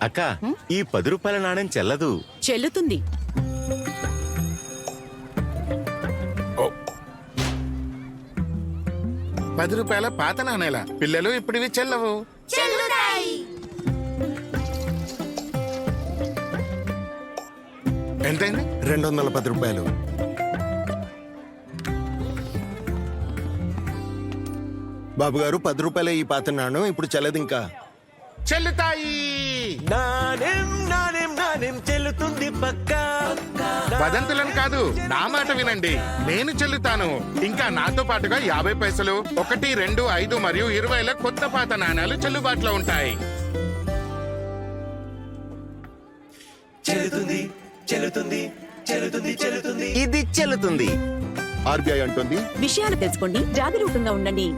అక్క, ఈ 10 రూపాయల నాణ్యం చెల్లదు. చెల్లుతుంది. ₹10 పాత నాణేల పిల్లలు ఇప్పుడివి చెల్లవు. ఎంతైంది? 210 రూపాయలు. బాబు గారు 10 రూపాయలే ఈ పాత నాణం, ఇప్పుడు చెల్లదు ఇంకా. చెల్లుతాయి. నాణ్యం నాణ్యం నాణ్యం చెల్లుతుంది పక్కా. వదంతులను కాదు, నా మాట వినండి. నేను చెల్లుతాను. ఇంకా నాతో పాటుగా 50 పైసలు, 1, 2, 5 మరియు 20ల కొత్త పాత నాణాలు చెల్లుబాటులో ఉంటాయి. చెల్లుతుంది చెల్లుతుంది చెల్లుతుంది చెల్లుతుంది. ఇది చెల్లుతుంది. ఆర్బీఐ అంటుంది, విషయాలు తెలుసుకోండి, జాగరూకంగా ఉండండి.